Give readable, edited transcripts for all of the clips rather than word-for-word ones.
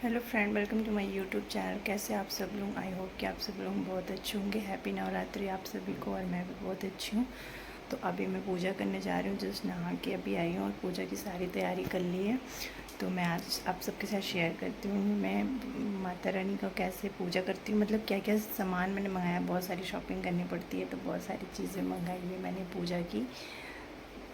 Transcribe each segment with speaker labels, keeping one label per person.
Speaker 1: Hello friend, welcome to my YouTube channel. कैसे आप सब लोग? आई होप कि आप सब लोग बहुत अच्छे होंगे। हैप्पी नवरात्रि आप सभी को। और मैं भी बहुत अच्छी हूँ। तो अभी मैं पूजा करने जा रही हूँ। जस्ट नहा के अभी आई हूँ और पूजा की सारी तैयारी कर ली है। तो मैं आज आप सबके साथ शेयर करती हूँ मैं माता रानी का कैसे पूजा करती हूँ, मतलब क्या क्या सामान मैंने मंगाया। बहुत सारी शॉपिंग करनी पड़ती है, तो बहुत सारी चीज़ें मंगाई है मैंने पूजा की।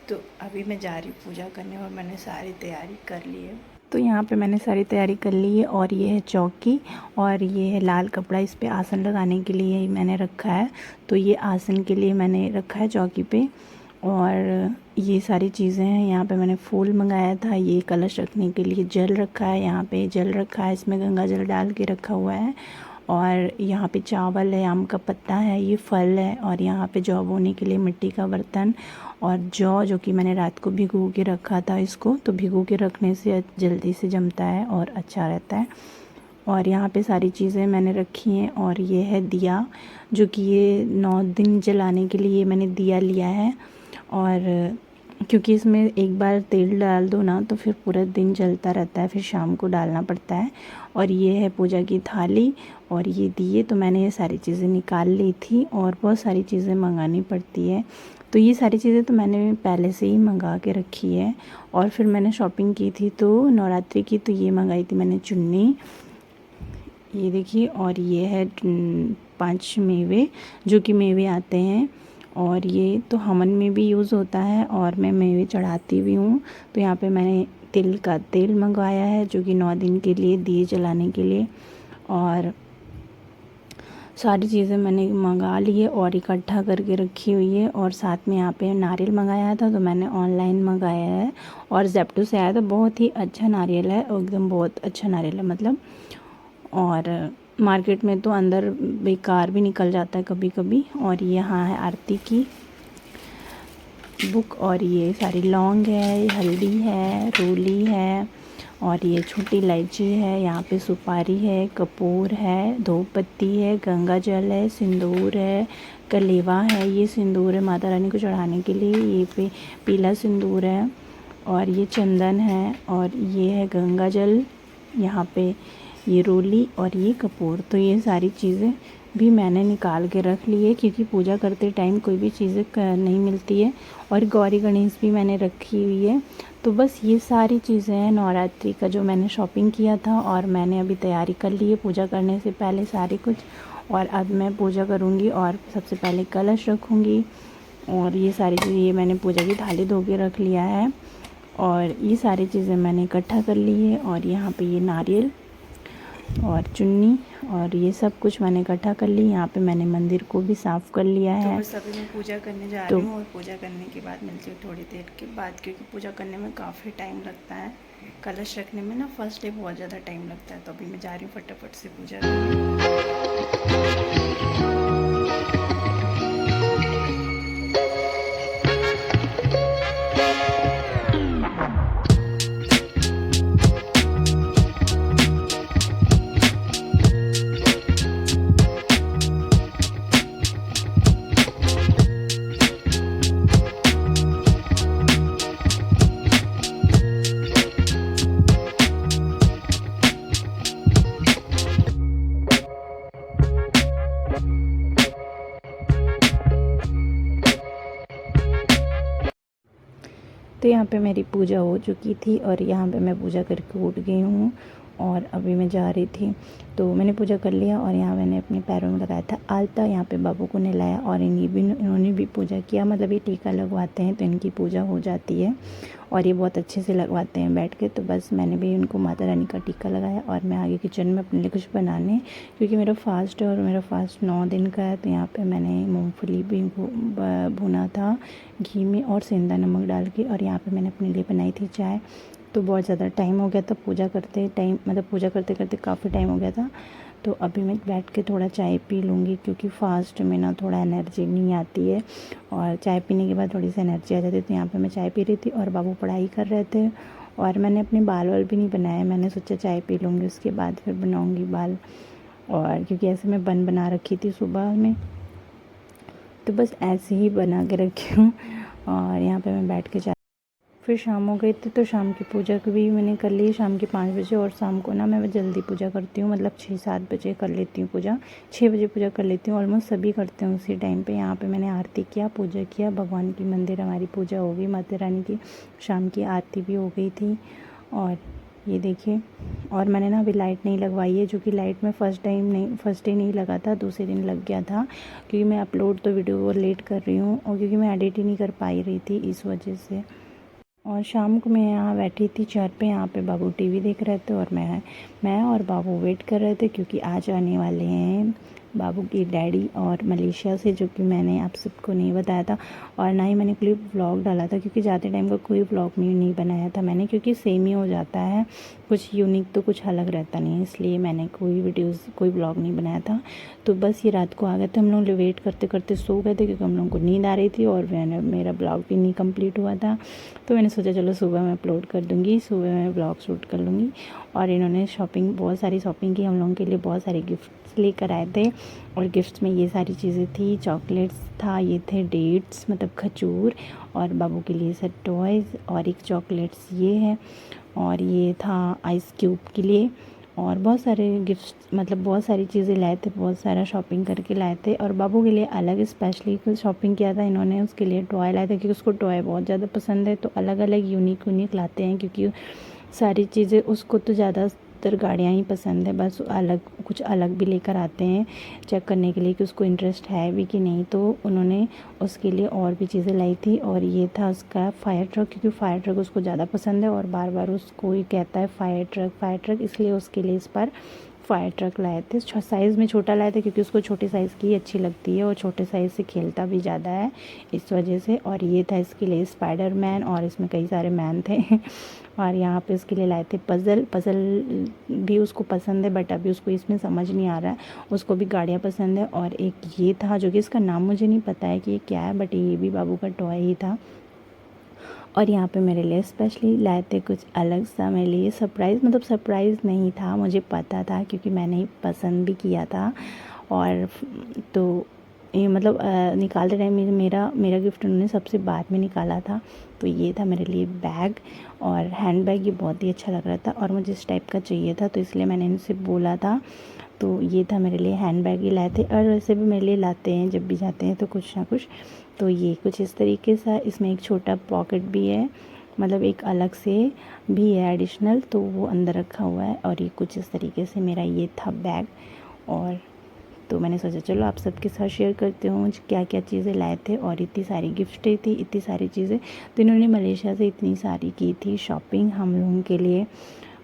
Speaker 1: तो अभी मैं जा रही हूँ पूजा करने और मैंने सारी तैयारी कर ली है। तो यहाँ पे मैंने सारी तैयारी कर ली है। और ये है चौकी और ये है लाल कपड़ा, इस पे आसन लगाने के लिए मैंने रखा है। तो ये आसन के लिए मैंने रखा है चौकी पे। और ये सारी चीज़ें हैं। यहाँ पे मैंने फूल मंगाया था, ये कलश रखने के लिए जल रखा है, यहाँ पे जल रखा है, इसमें गंगा जल डाल के रखा हुआ है। और यहाँ पे चावल है, आम का पत्ता है, ये फल है। और यहाँ पे जौ बोने के लिए मिट्टी का बर्तन और जौ, जो कि मैंने रात को भिगो के रखा था इसको। तो भिगो के रखने से जल्दी से जमता है और अच्छा रहता है। और यहाँ पे सारी चीज़ें मैंने रखी हैं। और ये है दिया, जो कि ये 9 दिन जलाने के लिए मैंने दिया लिया है। और क्योंकि इसमें एक बार तेल डाल दो ना तो फिर पूरा दिन जलता रहता है, फिर शाम को डालना पड़ता है। और ये है पूजा की थाली और ये दिए। तो मैंने ये सारी चीज़ें निकाल ली थी और बहुत सारी चीज़ें मंगानी पड़ती है। तो ये सारी चीज़ें तो मैंने पहले से ही मंगा के रखी है। और फिर मैंने शॉपिंग की थी तो नवरात्रि की, तो ये मंगाई थी मैंने चुन्नी, ये देखिए। और ये है 5 मेवे, जो कि मेवे आते हैं। और ये तो हवन में भी यूज़ होता है और मैं मेवे चढ़ाती भी हूँ। तो यहाँ पे मैंने तिल का तेल मंगवाया है, जो कि 9 दिन के लिए दिए जलाने के लिए। और सारी चीज़ें मैंने मंगा ली है और इकट्ठा करके रखी हुई है। और साथ में यहाँ पे नारियल मंगाया था, तो मैंने ऑनलाइन मंगाया है और ज़ेप्टो से आया था। बहुत ही अच्छा नारियल है, एकदम बहुत अच्छा नारियल है मतलब। और मार्केट में तो अंदर बेकार भी निकल जाता है कभी कभी। और यहाँ है आरती की बुक और ये सारी लौंग है, हल्दी है, रोली है और ये छोटी इलायची है। यहाँ पे सुपारी है, कपूर है, धूप पत्ती है, गंगा जल है, सिंदूर है, कलेवा है। ये सिंदूर है माता रानी को चढ़ाने के लिए। ये पे पीला सिंदूर है और ये चंदन है और ये है गंगा जल। यहाँ पे ये रोली और ये कपूर। तो ये सारी चीज़ें भी मैंने निकाल के रख ली है, क्योंकि पूजा करते टाइम कोई भी चीज़ें नहीं मिलती है। और गौरी गणेश भी मैंने रखी हुई है। तो बस ये सारी चीज़ें हैं नवरात्रि का जो मैंने शॉपिंग किया था। और मैंने अभी तैयारी कर ली है पूजा करने से पहले सारी कुछ। और अब मैं पूजा करूँगी और सबसे पहले कलश रखूँगी। और ये सारी चीज़ें, ये मैंने पूजा की थाली धो के रख लिया है। और ये सारी चीज़ें मैंने इकट्ठा कर ली है। और यहाँ पे ये नारियल और चुन्नी और ये सब कुछ मैंने इकट्ठा कर ली। यहाँ पे मैंने मंदिर को भी साफ़ कर लिया है। तो बस अभी मैं पूजा करने जा रही हूँ और पूजा करने के बाद मिलती हूँ थोड़ी देर के बाद, क्योंकि पूजा करने में काफ़ी टाइम लगता है। कलश रखने में ना फर्स्ट डे बहुत ज़्यादा टाइम लगता है। तो अभी मैं जा रही हूँ फटाफट से पूजा करने। तो यहाँ पे मेरी पूजा हो चुकी थी और यहाँ पे मैं पूजा करके उठ गई हूँ। और अभी मैं जा रही थी, तो मैंने पूजा कर लिया। और यहाँ मैंने अपने पैरों में लगाया था आलता। यहाँ पे बाबू को नहलाया और इन्होंने भी पूजा किया। मतलब ये टीका लगवाते हैं तो इनकी पूजा हो जाती है और ये बहुत अच्छे से लगवाते हैं बैठ के। तो बस मैंने भी उनको माता रानी का टीका लगाया और मैं आगे किचन में अपने लिए कुछ बनाने, क्योंकि मेरा फास्ट है और मेरा फास्ट 9 दिन का है। तो यहाँ पे मैंने मूंगफली भी भुना था घी में और सेंधा नमक डाल के। और यहाँ पे मैंने अपने लिए बनाई थी चाय। तो बहुत ज़्यादा टाइम हो गया था पूजा करते टाइम, मतलब पूजा करते करते काफ़ी टाइम हो गया था। तो अभी मैं बैठ के थोड़ा चाय पी लूँगी, क्योंकि फास्ट में ना थोड़ा एनर्जी नहीं आती है और चाय पीने के बाद थोड़ी सी एनर्जी आ जाती है। तो यहाँ पे मैं चाय पी रही थी और बाबू पढ़ाई कर रहे थे। और मैंने अपने बाल वाल भी नहीं बनाए, मैंने सोचा चाय पी लूँगी उसके बाद फिर बनाऊँगी बाल। और क्योंकि ऐसे मैं बना रखी थी सुबह में, तो बस ऐसे ही बना के रखी हूँ। और यहाँ पे मैं बैठ के फिर शाम हो गई थी तो शाम की पूजा भी मैंने कर ली शाम के 5 बजे। और शाम को ना मैं जल्दी पूजा करती हूँ, मतलब 6-7 बजे कर लेती हूँ पूजा, 6 बजे पूजा कर लेती हूँ। ऑलमोस्ट सभी करते हैं उसी टाइम पे। यहाँ पे मैंने आरती किया, पूजा किया, भगवान की मंदिर हमारी पूजा हो गई, माता रानी की शाम की आरती भी हो गई थी। और ये देखिए, और मैंने ना अभी लाइट नहीं लगवाई है, जो कि लाइट में फर्स्ट डे नहीं लगा था, दूसरे दिन लग गया था, क्योंकि मैं अपलोड तो वीडियो लेट कर रही हूँ और क्योंकि मैं एडिट ही नहीं कर पाई रही थी इस वजह से। और शाम को मैं यहाँ बैठी थी चेयर पे, यहाँ पे बाबू टीवी देख रहे थे और मैं और बाबू वेट कर रहे थे, क्योंकि आज आने वाले हैं बाबू की डैडी और मलेशिया से, जो कि मैंने आप सबको नहीं बताया था और ना ही मैंने कोई व्लॉग डाला था, क्योंकि जाते टाइम का कोई व्लॉग नहीं बनाया था मैंने, क्योंकि सेम ही हो जाता है, कुछ यूनिक तो कुछ अलग रहता नहीं है, इसलिए मैंने कोई व्लॉग नहीं बनाया था। तो बस ये रात को आ गए थे हम लोग, वेट करते करते सो गए थे, क्योंकि हम लोगों को नींद आ रही थी और मेरा ब्लॉग भी नहीं कंप्लीट हुआ था। तो मैंने सोचा चलो सुबह मैं अपलोड कर दूँगी, सुबह मैं ब्लॉग शूट कर लूँगी। और इन्होंने बहुत सारी शॉपिंग की हम लोगों के लिए, बहुत सारे गिफ्ट्स लेकर आए थे। और गिफ्ट्स में ये सारी चीज़ें थी, चॉकलेट्स था, ये थे डेट्स मतलब खजूर, और बाबू के लिए सब टॉयज़, और एक चॉकलेट्स ये है, और ये था आइस क्यूब के लिए, और बहुत सारे गिफ्ट्स मतलब बहुत सारी चीज़ें लाए थे, बहुत सारा शॉपिंग करके लाए थे। और बाबू के लिए अलग स्पेशली कुछ शॉपिंग किया था इन्होंने, उसके लिए टॉय लाए थे, क्योंकि उसको टॉय बहुत ज़्यादा पसंद है। तो अलग अलग यूनिक लाते हैं, क्योंकि सारी चीज़ें उसको तो ज़्यादातर गाड़ियाँ ही पसंद है, बस कुछ अलग भी लेकर आते हैं चेक करने के लिए कि उसको इंटरेस्ट है भी कि नहीं। तो उन्होंने उसके लिए और भी चीज़ें लाई थी, और ये था उसका फायर ट्रक, क्योंकि फायर ट्रक उसको ज़्यादा पसंद है और बार बार उसको ही कहता है फायर ट्रक, इसलिए उसके लिए इस पर फायर ट्रक लाए थे। साइज़ में छोटा लाए थे, क्योंकि उसको छोटे साइज़ की अच्छी लगती है और छोटे साइज़ से खेलता भी ज़्यादा है इस वजह से। और ये था इसके लिए स्पाइडर मैन, और इसमें कई सारे मैन थे और यहाँ पे उसके लिए लाए थे पज़ल भी उसको पसंद है, बट अभी उसको इसमें समझ नहीं आ रहा है, उसको भी गाड़ियाँ पसंद है। और एक ये था, जो कि इसका नाम मुझे नहीं पता है कि ये क्या है, बट ये भी बाबू का टॉय ही था। और यहाँ पे मेरे लिए स्पेशली लाए थे कुछ अलग सा, मेरे लिए सरप्राइज़ नहीं था, मुझे पता था, क्योंकि मैंने पसंद भी किया था। और तो ये मतलब निकालते टाइम मेरा गिफ्ट उन्होंने सबसे बाद में निकाला था। तो ये था मेरे लिए बैग, और हैंड बैग ये बहुत ही अच्छा लग रहा था और मुझे इस टाइप का चाहिए था, तो इसलिए मैंने इनसे बोला था। तो ये था मेरे लिए हैंड बैग ही लाए थे, और वैसे भी मेरे लिए लाते हैं जब भी जाते हैं तो कुछ ना कुछ। तो ये कुछ इस तरीके से, इसमें एक छोटा पॉकेट भी है, मतलब एक अलग से भी है एडिशनल, तो वो अंदर रखा हुआ है। और ये कुछ इस तरीके से मेरा ये था बैग। और तो मैंने सोचा चलो आप सबके साथ शेयर करते हूँ क्या क्या चीज़ें लाए थे, और इतनी सारी गिफ्टें थी, इतनी सारी चीज़ें। तो इन्होंने मलेशिया से इतनी सारी की थी शॉपिंग हम लोगों के लिए।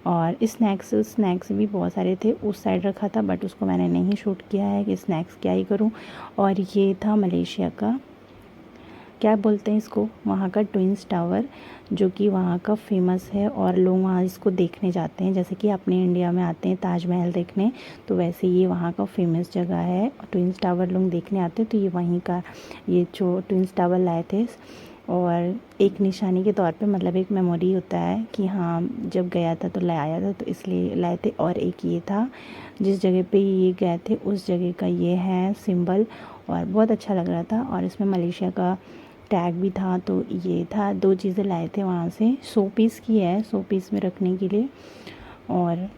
Speaker 1: और स्नैक्स भी बहुत सारे थे, उस साइड रखा था, बट उसको मैंने नहीं शूट किया है कि स्नैक्स क्या ही करूँ। और ये था मलेशिया का, क्या बोलते हैं इसको, वहाँ का ट्विंस टावर, जो कि वहाँ का फेमस है और लोग वहाँ इसको देखने जाते हैं, जैसे कि अपने इंडिया में आते हैं ताजमहल देखने, तो वैसे ये वहाँ का फेमस जगह है, ट्विंस टावर लोग देखने आते हैं। तो ये वहीं का, ये जो ट्विंस टावर लाए थे, और एक निशानी के तौर पे, मतलब एक मेमोरी होता है कि हाँ जब गया था तो लाया था, तो इसलिए लाए थे। और एक ये था जिस जगह पे ये गए थे उस जगह का ये है सिंबल, और बहुत अच्छा लग रहा था। और इसमें मलेशिया का टैग भी था। तो ये था, 2 चीज़ें लाए थे वहाँ से, 100 पीस की है, 100 पीस में रखने के लिए। और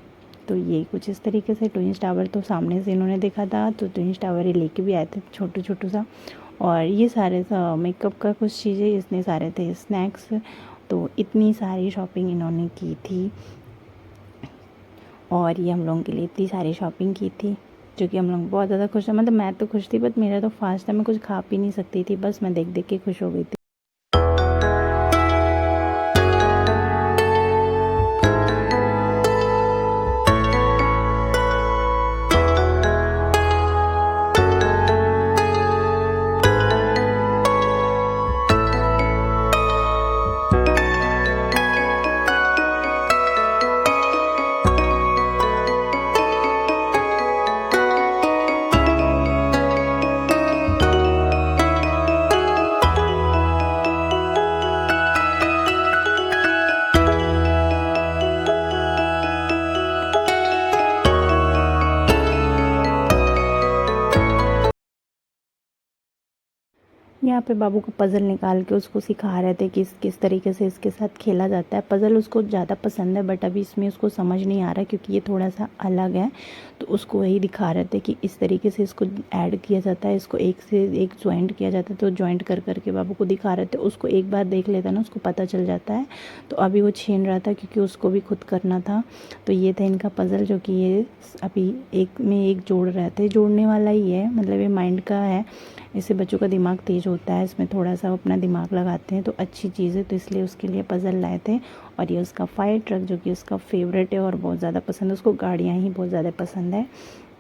Speaker 1: तो ये कुछ इस तरीके से, ट्विंस टावर तो सामने से इन्होंने देखा था, तो ट्विंस टावर ये लेके भी आए थे छोटू सा। और ये सारे मेकअप का कुछ चीज़ें, इतने सारे थे स्नैक्स। तो इतनी सारी शॉपिंग इन्होंने की थी, और ये हम लोगों के लिए इतनी सारी शॉपिंग की थी, जो कि हम लोग बहुत ज़्यादा खुश थे। मतलब मैं तो खुश थी, बट मेरा तो फास्ट था, मैं कुछ खा पी नहीं सकती थी, बस मैं देख देख के खुश हो गई थी। यहाँ पे बाबू को पज़ल निकाल के उसको सिखा रहे थे कि किस तरीके से इसके साथ खेला जाता है। पज़ल उसको ज़्यादा पसंद है, बट अभी इसमें उसको समझ नहीं आ रहा क्योंकि ये थोड़ा सा अलग है। तो उसको वही दिखा रहे थे कि इस तरीके से इसको ऐड किया जाता है, इसको एक से एक जॉइंट किया जाता है। तो जॉइंट कर करके बाबू को दिखा रहे थे। उसको एक बार देख लेता ना, उसको पता चल जाता है। तो अभी वो छीन रहा था क्योंकि उसको भी खुद करना था। तो ये था इनका पज़ल, जो कि ये अभी एक में एक जोड़ रहे थे। जोड़ने वाला ही है, मतलब ये माइंड का है। इससे बच्चों का दिमाग तेज़ होता है, इसमें थोड़ा सा अपना दिमाग लगाते हैं तो अच्छी चीज़ है। तो इसलिए उसके लिए पज़ल लाए थे। और ये उसका फायर ट्रक, जो कि उसका फेवरेट है और बहुत ज़्यादा पसंद है उसको। गाड़ियाँ ही बहुत ज़्यादा पसंद है।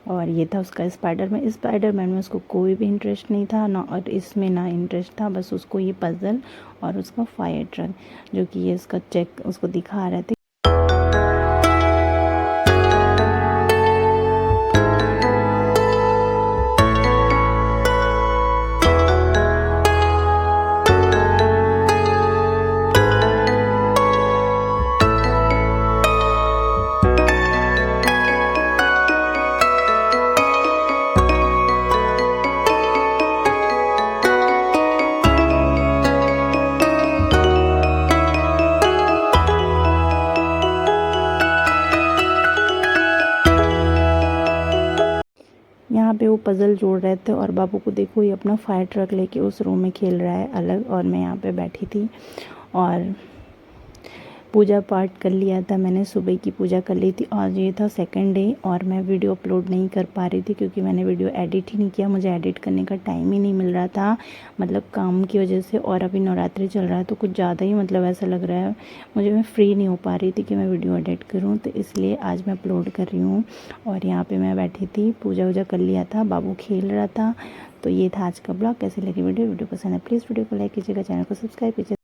Speaker 1: और ये था उसका स्पाइडरमैन में उसको कोई भी इंटरेस्ट नहीं था ना, और इसमें ना इंटरेस्ट था। बस उसको ये पज़ल और उसका फायर ट्रक, जो कि ये उसका चेक उसको दिखा रहे थे। यहाँ पे वो पज़ल जोड़ रहे थे और बाबू को देखो ये अपना फायर ट्रक लेके उस रूम में खेल रहा है अलग, और मैं यहाँ पे बैठी थी। और पूजा पाठ कर लिया था मैंने, सुबह की पूजा कर ली थी। आज ये था सेकंड डे और मैं वीडियो अपलोड नहीं कर पा रही थी क्योंकि मैंने वीडियो एडिट ही नहीं किया। मुझे एडिट करने का टाइम ही नहीं मिल रहा था, मतलब काम की वजह से। और अभी नवरात्रि चल रहा है तो कुछ ज़्यादा ही मतलब ऐसा लग रहा है मुझे, मैं फ्री नहीं हो पा रही थी कि मैं वीडियो एडिट करूँ। तो इसलिए आज मैं अपलोड कर रही हूँ। और यहाँ पर मैं बैठी थी, पूजा वूजा कर लिया था, बाबू खेल रहा था। तो ये था आज का ब्लॉग। कैसे लगी वीडियो पसंद है प्लीज़ वीडियो को लाइक कीजिएगा, चैनल को सब्सक्राइब कीजिए।